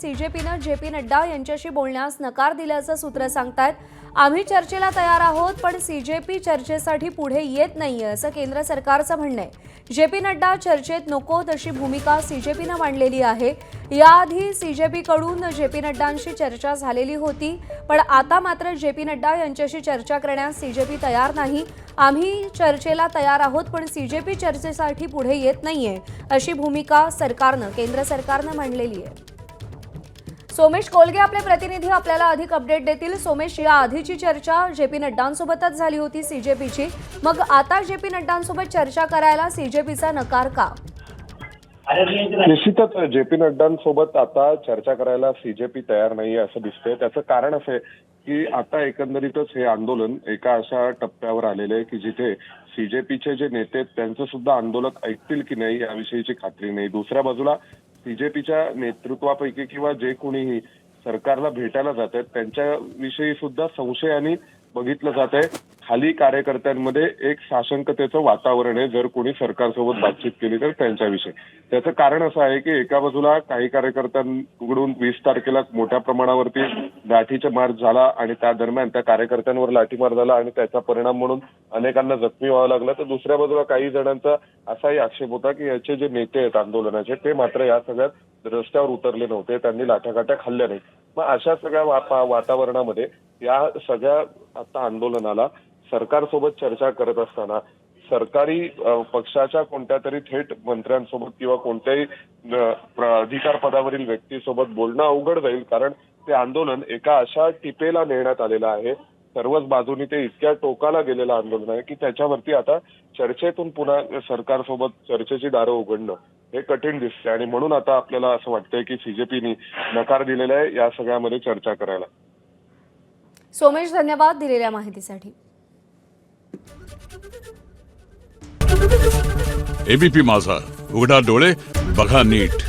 सीजेपीनं JP Nadda यांच्याशी बोलण्यास नकार दिल्याचं सूत्र सांगतायत। आम्ही चर्चेला तयार आहोत, पण सीजेपी चर्चेसाठी पुढे येत नाहीये असं केंद्र सरकारचं म्हणणं आहे। जेपी नड्डा चर्चेत नको तशी भूमिका सीजेपीनं मांडलेली आहे। याआधी सीजेपीकडून जेपी नड्डांशी चर्चा झालेली होती, पण आता मात्र जेपी नड्डा यांच्याशी चर्चा करण्यास सीजेपी तयार नाही। आम्ही चर्चेला तयार आहोत, पण सीजेपी चर्चेसाठी पुढे येत नाहीये अशी भूमिका केंद्र सरकारनं मांडलेली आहे। सोमेश कोलगे आपले प्रतिनिधी आपल्याला अधिक अपडेट देतील। सोमेश, या आधीची चर्चा जेपी नड्डांसोबतच झाली होती सीजेपीची, मग आता जेपी नड्डांसोबत चर्चा करायला सीजेपीचा नकार का? निश्चितच जेपी नड्डांसोबत आता चर्चा करायला सीजेपी तयार नाहीये असं दिसतंय। त्याचं कारण असं आहे की आता एकंदरीतच हे आंदोलन एका अशा टप्प्यावर आलेलं आहे की जिथे सीजेपीचे जे नेते त्यांचं सुद्धा आंदोलक ऐकतील की नाही याविषयीची खात्री नाही। दुसऱ्या बाजूला सीजेपीच्या नेतृत्वापैकी किंवा जे कोणीही सरकारला भेटायला जात आहेत त्यांच्याविषयी सुद्धा संशयाने बघितलं जात आहे। खाली कार्यकर्त्यांमध्ये एक साशंकतेचं वातावरण आहे जर कोणी सरकारसोबत बातचीत केली तर त्यांच्याविषयी। त्याचं कारण असं आहे की एका बाजूला काही कार्यकर्त्यांकडून 20 तारखेला मोठ्या प्रमाणावरती लाठीचा मार झाला आणि त्या दरम्यान त्या कार्यकर्त्यांवर लाठीमार झाला आणि त्याचा परिणाम म्हणून अनेकांना जखमी व्हावं लागलं। तर दुसऱ्या बाजूला काही जणांचा असाही आक्षेप होता की याचे जे नेते आहेत आंदोलनाचे ते मात्र या सगळ्यात रस्त्यावर उतरले नव्हते, त्यांनी लाठ्याकाठ्या खाल्ल्या नाही। मग अशा सगळ्या वातावरणामध्ये या सगळ्या आता आंदोलनाला सरकारसोबत चर्चा करत असताना सरकारी पक्षाच्या कोणत्या तरी थेट मंत्र्यांसोबत किंवा कोणत्याही अधिकार पदावरील व्यक्तीसोबत बोलणं अवघड जाईल, कारण ते आंदोलन एका अशा टिपेला नेण्यात आलेलं आहे, सर्वच बाजूनी ते इतक्या टोकाला गेलेलं आंदोलन आहे की त्याच्यावरती आता चर्चेतून पुन्हा सरकारसोबत चर्चेची दारं उघडणं हे कठीण दिसते। आणि म्हणून आता आपल्याला असं वाटतंय की सीजेपीनी नकार दिलेला आहे या सगळ्यामध्ये चर्चा करायला। सोमेश, धन्यवाद दिलेल्या माहितीसाठी। एबीपी माझा, उघडा डोळे बघा नीट।